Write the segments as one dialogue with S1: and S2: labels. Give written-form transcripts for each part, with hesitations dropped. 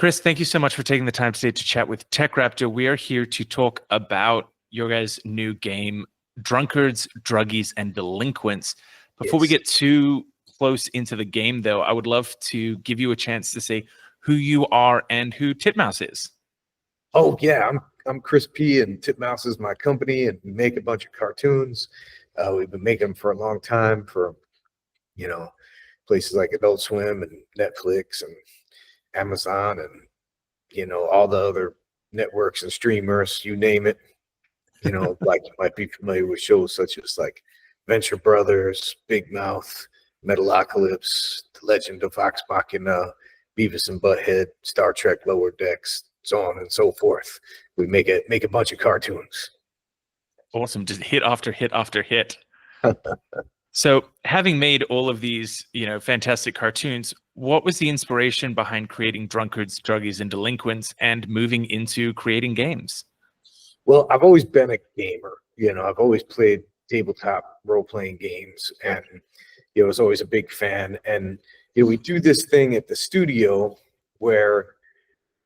S1: Chris, thank you so much for taking the time today to chat with TechRaptor. We are here to talk about your guys' new game, Drunkards, Druggies, and Delinquents. Before we get too close into the game, though, I would love to give you a chance to say who you are and who Titmouse is.
S2: Oh yeah, I'm Chris P, and Titmouse is my company, and we make a bunch of cartoons. We've been making them for a long time for, places like Adult Swim and Netflix and Amazon and all the other networks and streamers, you name it. Like you might be familiar with shows such as like Venture Brothers, Big Mouth, Metalocalypse, The Legend of Vox Machina, Beavis and Butthead, Star Trek Lower Decks, so on and so forth. We make a bunch of cartoons.
S1: Awesome, just hit after hit after hit. So, having made all of these, fantastic cartoons, what was the inspiration behind creating Drunkards, Druggies, and Delinquents and moving into creating games?
S2: Well, I've always been a gamer. I've always played tabletop role-playing games, and I was always a big fan. And we do this thing at the studio where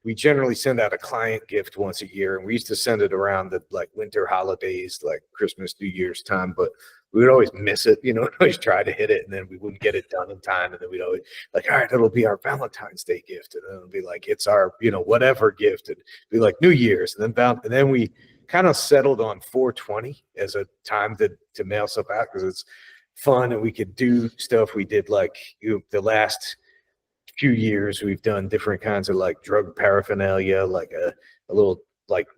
S2: we generally send out a client gift once a year, and we used to send it around the winter holidays, like Christmas, New Year's time, but we would always miss it, we'd always try to hit it, and then we wouldn't get it done in time, and then we'd always all right, that'll be our Valentine's Day gift, and then it'll be like it's our whatever gift, and be like New Year's, and then we kind of settled on 420 as a time to mail stuff out because it's fun and we could do stuff. We did the last few years we've done different kinds of drug paraphernalia, like a little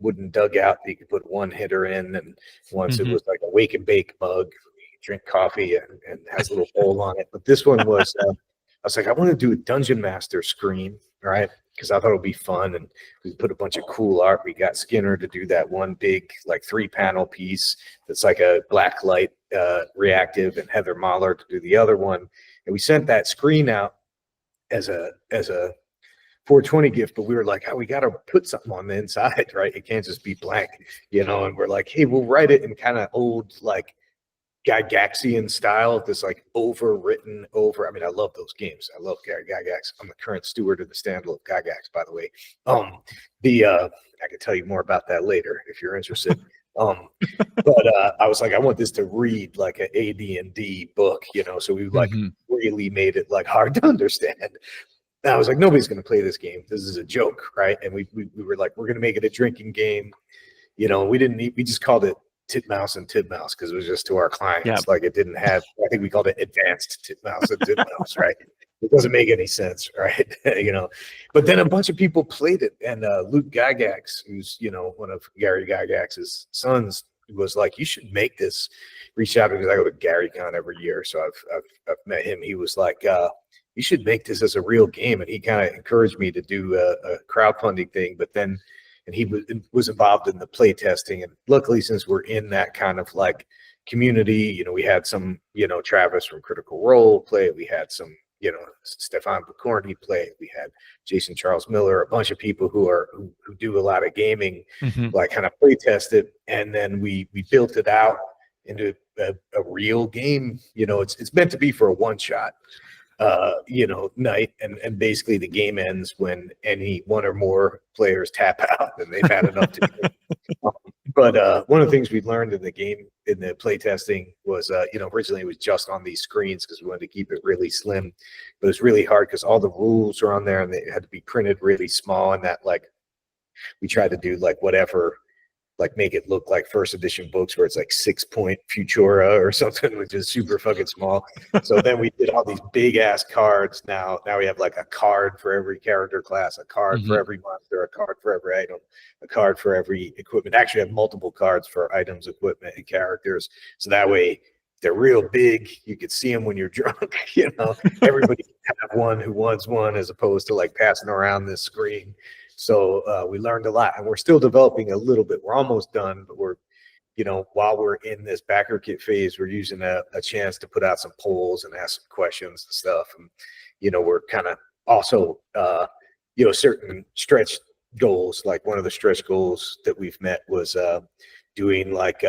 S2: wooden dugout that you could put one hitter in, and once it was like a wake and bake mug, you drink coffee and has a little bowl on it. But this one was I was like, I want to do a Dungeon Master screen, right? Because I thought it would be fun, and we put a bunch of cool art. We got Skinner to do that one big 3-panel piece that's like a black light reactive, and Heather Mahler to do the other one, and we sent that screen out as a 420 gift, but we were like, we got to put something on the inside, right? It can't just be blank, and we're like, hey, we'll write it in kind of old Gygaxian style, this overwritten over. I mean, I love those games. I love Gygax. I'm the current steward of the Standal of Gygax, by the way. I can tell you more about that later if you're interested. But I was like, I want this to read like an AD&D book, so we really made it hard to understand. And I was like, nobody's going to play this game. This is a joke, right? And we were like, we're going to make it a drinking game. We just called it Titmouse and Titmouse because it was just to our clients. Yeah. It didn't have, I think we called it Advanced Titmouse and Titmouse, right? It doesn't make any sense, right? But then a bunch of people played it, and Luke Gygax, who's one of Gary Gygax's sons, was like, you should make this. Reach out, because I go to GaryCon every year, so I've met him. He was like, you should make this as a real game, and he kind of encouraged me to do a crowdfunding thing. But then, and he was involved in the play testing, and luckily, since we're in that kind of community, we had some Travis from Critical Role play, we had some Stefan Picorni play, we had Jason Charles Miller, a bunch of people who do a lot of gaming, kind of play test it, and then we built it out into a real game. It's meant to be for a one shot night, and basically the game ends when any one or more players tap out and they've had enough to do. But one of the things we learned in the game, in the play testing, was originally it was just on these screens because we wanted to keep it really slim, but it's really hard because all the rules are on there and they had to be printed really small, and that we tried to do whatever, make it look like first edition books where it's 6-point Futura or something, which is super fucking small. So then we did all these big ass cards. Now we have a card for every character class, a card for every monster, a card for every item, a card for every equipment. Actually, have multiple cards for items, equipment, and characters. So that way, they're real big. You could see them when you're drunk. Everybody can have one who wants one, as opposed to passing around this screen. So we learned a lot, and we're still developing a little bit. We're almost done, but we're, while we're in this backer kit phase, we're using a chance to put out some polls and ask some questions and stuff. And, we're kind of also, certain stretch goals. One of the stretch goals that we've met was doing black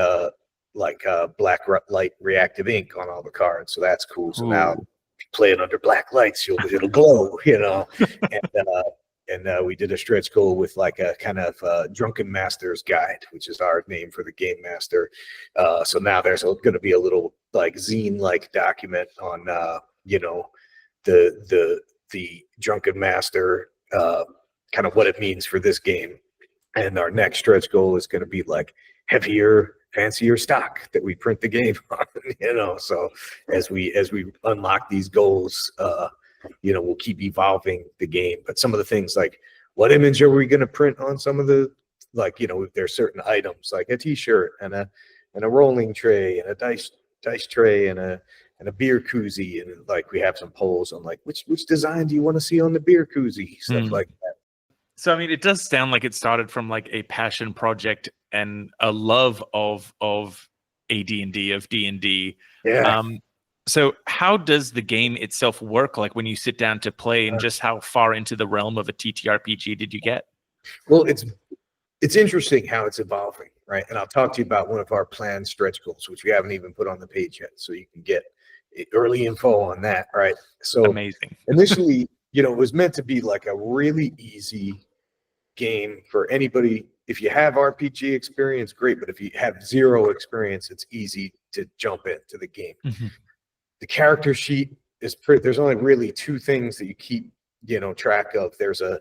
S2: light reactive ink on all the cards. So that's cool. So now, if you play it under black lights, it'll glow, and and we did a stretch goal with like a kind of drunken master's guide, which is our name for the game master. So now there's going to be a little like zine like document on the drunken master, kind of what it means for this game. And our next stretch goal is going to be like heavier, fancier stock that we print the game on. So as we unlock these goals, we'll keep evolving the game. But some of the things like, what image are we going to print on some of the, like, if there's certain items like a t-shirt and a rolling tray and a dice tray and a beer koozie, and like we have some polls on like which design do you want to see on the beer koozie, stuff like that.
S1: So I mean, it does sound like it started from like a passion project and a love of AD&D, of D&D.
S2: Yeah.
S1: So how does the game itself work? Like when you sit down to play, and just how far into the realm of a TTRPG did you get?
S2: Well, it's interesting how it's evolving, right? And I'll talk to you about one of our planned stretch goals, which we haven't even put on the page yet, so you can get early info on that, right? So
S1: amazing.
S2: Initially, it was meant to be like a really easy game for anybody. If you have RPG experience, great, but if you have zero experience, it's easy to jump into the game. The character sheet is there's only really two things that you keep track of. There's a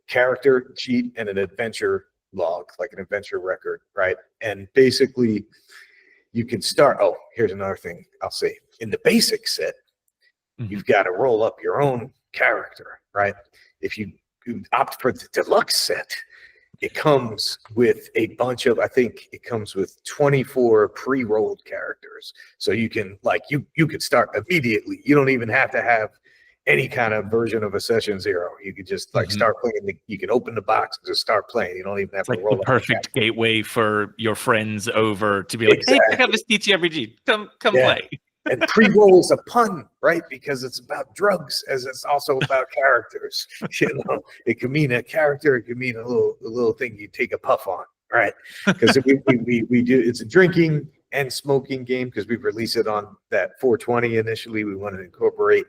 S2: character sheet and an adventure log, like an adventure record, right? And basically you can start. Oh, here's another thing I'll say. In the basic set, you've got to roll up your own character, right? If you opt for the deluxe set, it comes with a bunch of, I think it comes with 24 pre-rolled characters. So you can you could start immediately. You don't even have to have any kind of version of a session zero. You could just start playing. You can open the box and just start playing. You don't even have to roll.
S1: The perfect gateway for your friends over to be like, hey, check out this TTRPG. Come play.
S2: And pre-roll is a pun, right? Because it's about drugs, as it's also about characters. It can mean a character. It can mean a little thing you take a puff on, right? Because we do. It's a drinking and smoking game because we released it on that 420 initially. We wanted to incorporate,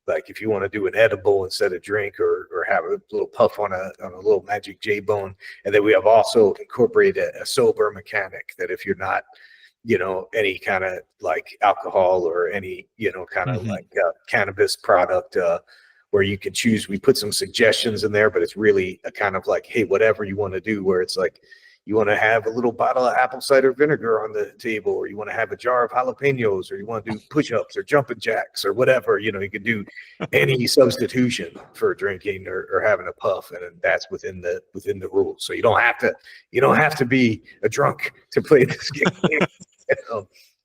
S2: like if you want to do an edible instead of drink, or have a little puff on a little magic J-bone. And then we have also incorporated a sober mechanic that if you're not any kind of like alcohol or any, kind of like cannabis product, where you can choose. We put some suggestions in there, but it's really a kind of like, hey, whatever you want to do, where it's like, you want to have a little bottle of apple cider vinegar on the table, or you want to have a jar of jalapenos, or you want to do push-ups or jumping jacks or whatever, you can do any substitution for drinking or having a puff. And that's within the rules. So you don't have to be a drunk to play this game.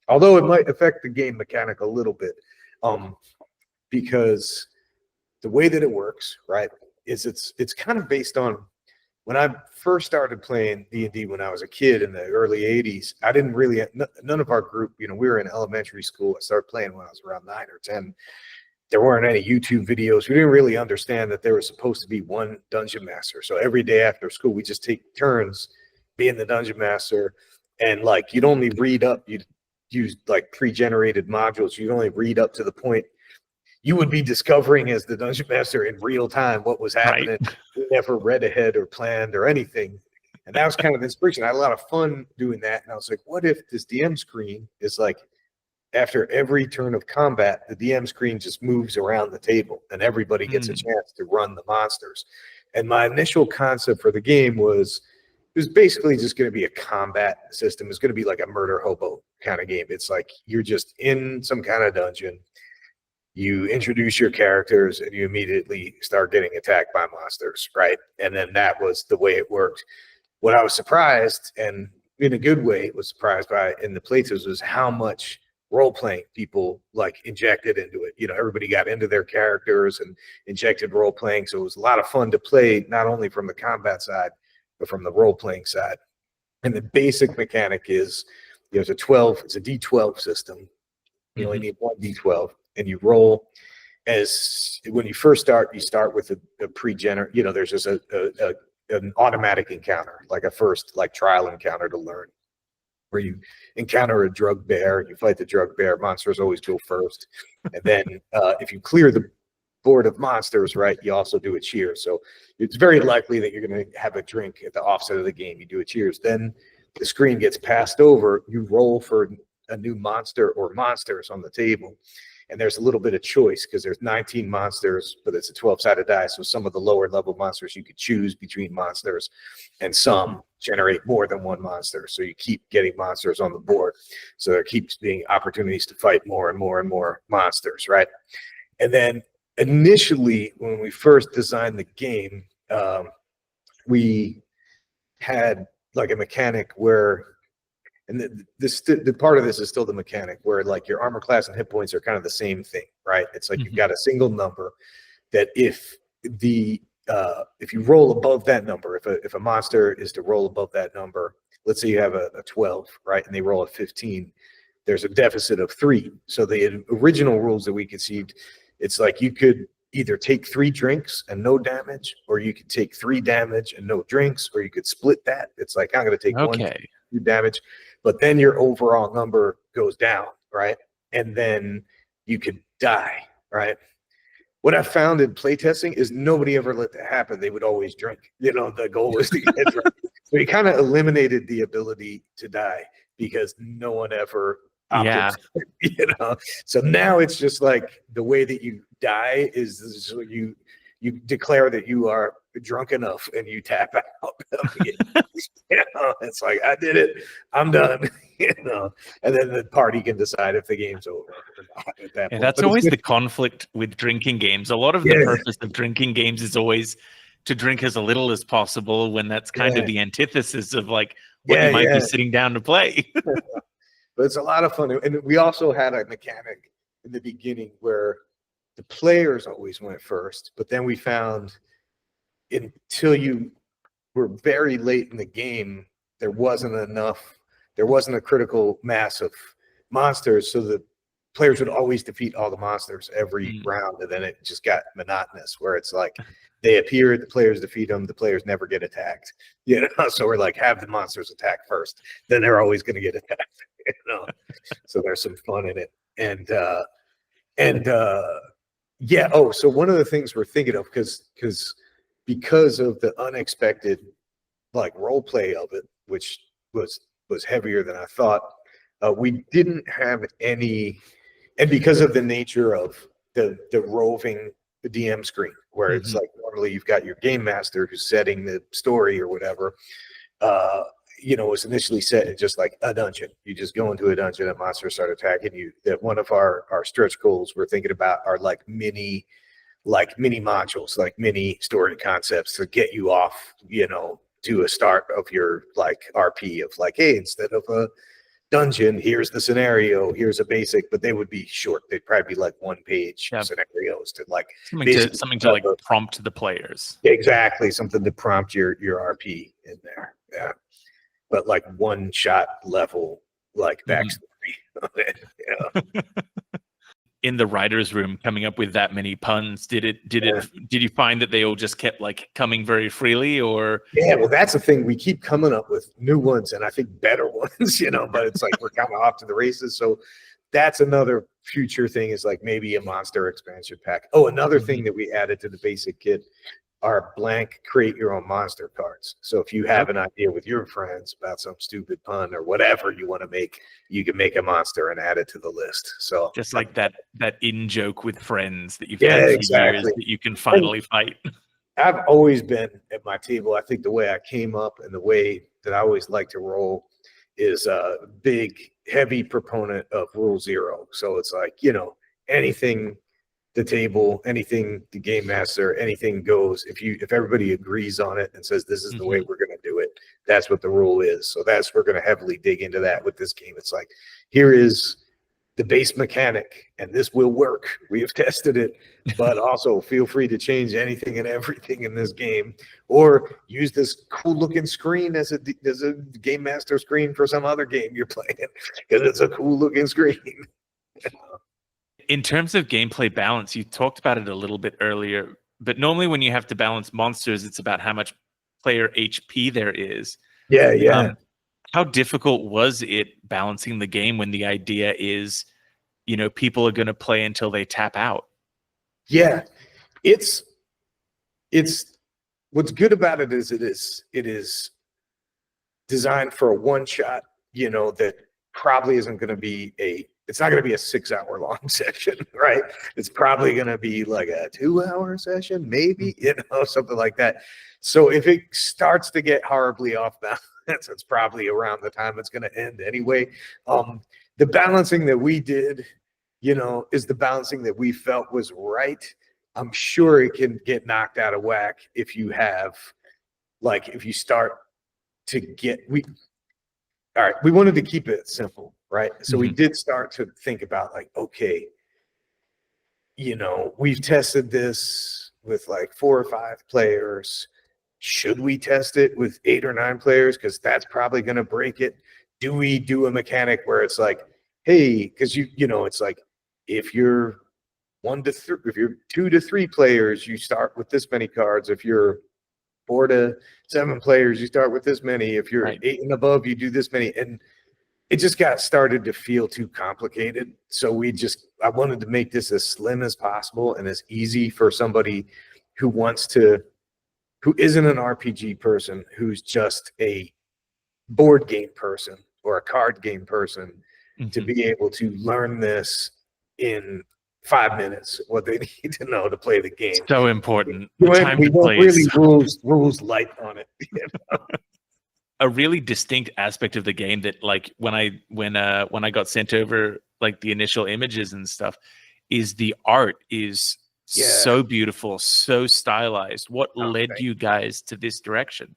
S2: Although it might affect the game mechanic a little bit, because the way that it works, right, is it's kind of based on, when I first started playing D&D when I was a kid in the early 80s, I didn't really, none of our group, we were in elementary school. I started playing when I was around 9 or 10. There weren't any YouTube videos. We didn't really understand that there was supposed to be one dungeon master. So every day after school, we just take turns being the dungeon master. And like, you'd only read up, you'd use like pre-generated modules. You'd only read up to the point you would be discovering as the dungeon master in real time what was happening. Right. We never read ahead or planned or anything. And that was kind of inspiration. I had a lot of fun doing that. And I was like, what if this DM screen is like, after every turn of combat, the DM screen just moves around the table and everybody gets a chance to run the monsters. And my initial concept for the game was, it was basically just going to be a combat system. It's going to be like a murder hobo kind of game. It's like you're just in some kind of dungeon. You introduce your characters and you immediately start getting attacked by monsters, right? And then that was the way it worked. What I was surprised, and in a good way, was surprised by in the playthroughs, was how much role-playing people like injected into it. Everybody got into their characters and injected role-playing. So it was a lot of fun to play, not only from the combat side, but from the role-playing side. And the basic mechanic is, it's a D12 system. You only need one D12. And you roll as when you first start, you start with a pre-gener, there's just an automatic encounter, like a first trial encounter to learn, where you encounter a drug bear, you fight the drug bear. Monsters always go first. And then if you clear board of monsters, right, you also do a cheers. So it's very likely that you're going to have a drink at the offset of the game. You do a cheers. Then the screen gets passed over. You roll for a new monster or monsters on the table. And there's a little bit of choice because there's 19 monsters, but it's a 12-sided die. So some of the lower level monsters you could choose between monsters, and some generate more than one monster. So you keep getting monsters on the board. So there keeps being opportunities to fight more and more and more monsters, right? And then initially, when we first designed the game, we had like a mechanic where, and the part of this is still the mechanic where like your armor class and hit points are kind of the same thing, right? It's like you've got a single number that if you roll above that number, if a monster is to roll above that number, let's say you have a 12, right, and they roll a 15, there's a deficit of 3. So the original rules that we conceived, it's like you could either take 3 drinks and no damage, or you could take 3 damage and no drinks, or you could split that. It's like I'm going to take 1 damage, but then your overall number goes down, right? And then you could die, right? What I found in playtesting is nobody ever let that happen. They would always drink. You know, the goal was to get drunk. So he kind of eliminated the ability to die because no one ever opted, you know. So now it's just like the way that you die is you declare that you are drunk enough and you tap out. You know, it's like, I did it, I'm done. You know, and then the party can decide if the game's over or not at that point.
S1: That's always the conflict with drinking games. A lot of the purpose of drinking games is always to drink as little as possible, when that's kind of the antithesis of like what you might be sitting down to play.
S2: But it's a lot of fun. And we also had a mechanic in the beginning where the players always went first, but then we found until you were very late in the game, there wasn't a critical mass of monsters, so the players would always defeat all the monsters every round, and then it just got monotonous where it's like they appear, the players defeat them, the players never get attacked, you know. So we're like, have the monsters attack first, then they're always going to get attacked, you know. So there's some fun in it. So one of the things we're thinking of, because of the unexpected like role play of it, which was heavier than I thought, we didn't have any, and because of the nature of the roving DM screen, where it's like normally you've got your game master who's setting the story or whatever, you know, was initially set in just like a dungeon. You just go into a dungeon and monsters start attacking you. That one of our stretch goals we're thinking about are like mini modules, like mini story concepts to get you off, you know, to a start of your like RP of like, hey, instead of a dungeon, here's the scenario, here's a basic, but they would be short. They'd probably be like 1-page scenarios to like
S1: something to like prompt the players.
S2: Exactly, something to prompt your RP in there. Yeah, but like one shot level, like backstory. Yeah.
S1: In the writer's room, coming up with that many puns, did you find that they all just kept like coming very freely, or? Yeah,
S2: well, that's the thing. We keep coming up with new ones, and I think better ones, you know, but it's like we're kind of off to the races. So that's another future thing, is like maybe a monster expansion pack. Oh, another thing that we added to the basic kit are blank create your own monster cards. So if you have an idea with your friends about some stupid pun or whatever you want to make, you can make a monster and add it to the list. So
S1: just like that in joke with friends that you've had for years that you can finally fight.
S2: I've always been at my table. I think the way I came up and the way that I always like to roll is a big, heavy proponent of rule 0. So it's like, you know, anything the table, anything the game master, anything goes. If everybody agrees on it and says this is the way we're going to do it, that's what the rule is. So we're going to heavily dig into that with this game. It's like, here is the base mechanic, and this will work. We have tested it, but also feel free to change anything and everything in this game, or use this cool looking screen as a game master screen for some other game you're playing, because it's a cool looking screen.
S1: In terms of gameplay balance, you talked about it a little bit earlier, but normally when you have to balance monsters, it's about how much player HP there is.
S2: Yeah.
S1: How difficult was it balancing the game when the idea is, you know, people are going to play until they tap out?
S2: Yeah, it's what's good about it is it is designed for a one shot, you know, that probably isn't going to be it's not going to be a 6 hour long session, right? It's probably going to be like a 2 hour session, maybe, you know, something like that. So if it starts to get horribly off balance, it's probably around the time it's going to end anyway. The balancing that we did, you know, is the balancing that we felt was right. I'm sure it can get knocked out of whack if you have, like, if you start to get, all right, we wanted to keep it simple, right? So we did start to think about, like, okay, you know, we've tested this with like 4 or 5 players. Should we test it with 8 or 9 players? Because that's probably going to break it. Do we do a mechanic where it's like, hey, because you know, it's like if you're 1 to 3, if you're 2 to 3 players, you start with this many cards. If you're 4 to 7 players, you start with this many. If you're 8 and above, you do this many. And it just got started to feel too complicated. So I wanted to make this as slim as possible and as easy for somebody who isn't an RPG person, who's just a board game person or a card game person, to be able to learn this in 5 minutes, what they need to know to play the game.
S1: So important.
S2: We won't really rules light on it. You know?
S1: A really distinct aspect of the game that, like, when I got sent over like the initial images and stuff, is the art is so beautiful, so stylized. What led you guys to this direction?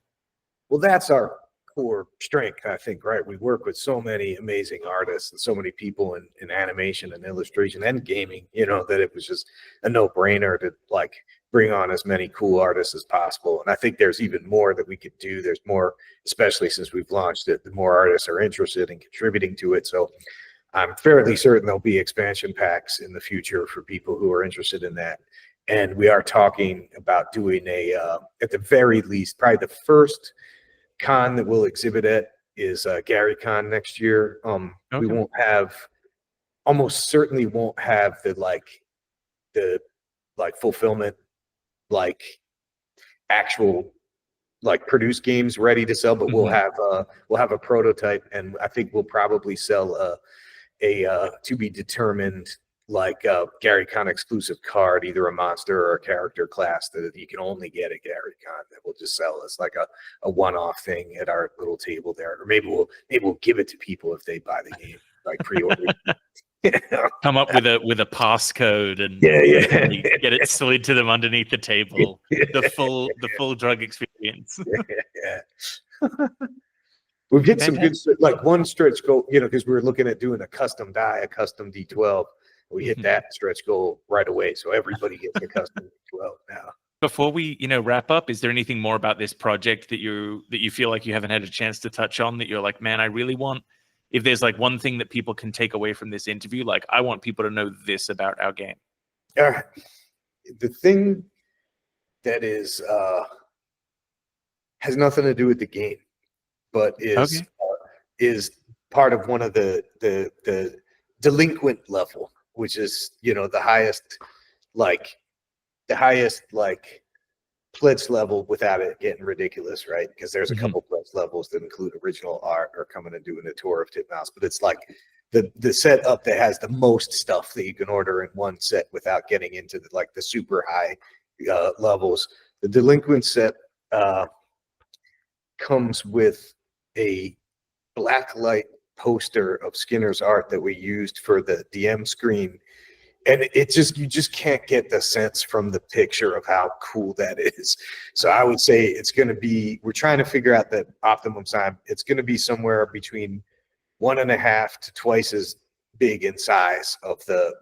S2: Well, that's our core strength, I think, right? We work with so many amazing artists and so many people in animation and illustration and gaming, you know, that it was just a no-brainer to, like, bring on as many cool artists as possible. And I think there's even more that we could do. There's more, especially since we've launched it, the more artists are interested in contributing to it. So I'm fairly certain there'll be expansion packs in the future for people who are interested in that. And we are talking about doing at the very least, probably the first con that we'll exhibit at is Gary Con next year. We won't have, almost certainly won't have the fulfillment, like actual like produced games ready to sell, but we'll have a prototype, and I think we'll probably sell a to be determined, like Gary Con exclusive card, either a monster or a character class that you can only get at Gary Con, that we'll just sell as like a one-off thing at our little table there. Or maybe we'll give it to people if they buy the game, like pre-order.
S1: Come up with a passcode and get it slid to them underneath the table. The full drug experience.
S2: We've hit some good, like one stretch goal, you know, because we were looking at doing a custom die, a custom D12. We hit that stretch goal right away, so everybody gets a custom D12 now.
S1: Before we, wrap up, is there anything more about this project that you feel like you haven't had a chance to touch on, that you're like, man, I really want, if there's like one thing that people can take away from this interview, like, I want people to know this about our game?
S2: The thing that is has nothing to do with the game, but is part of one of the delinquent level, which is, the highest pledge level without it getting ridiculous, right? Because there's a couple pledge levels that include original art or coming and doing a tour of Titmouse, but it's like the setup that has the most stuff that you can order in one set without getting into the super high levels. The delinquent set comes with a black light poster of Skinner's art that we used for the DM screen. And you just can't get the sense from the picture of how cool that is. So I would say we're trying to figure out the optimum size. It's going to be somewhere between 1.5 to twice as big in size of the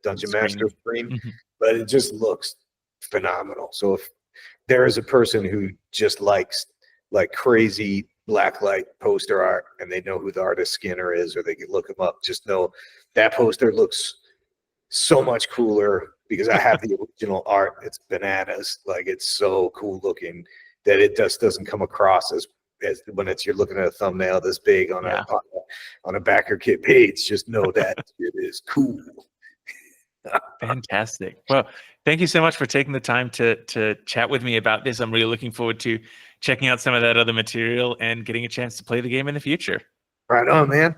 S2: Dungeon Master screen, but it just looks phenomenal. So if there is a person who just likes like crazy blacklight poster art and they know who the artist Skinner is, or they can look him up, just know that poster looks so much cooler because I have the original art. It's bananas. Like, it's so cool looking that it just doesn't come across as when you're looking at a thumbnail this big on a backer kit page. Just know that it is cool.
S1: Fantastic. Well, thank you so much for taking the time to chat with me about this. I'm really looking forward to checking out some of that other material and getting a chance to play the game in the future.
S2: Right on, man.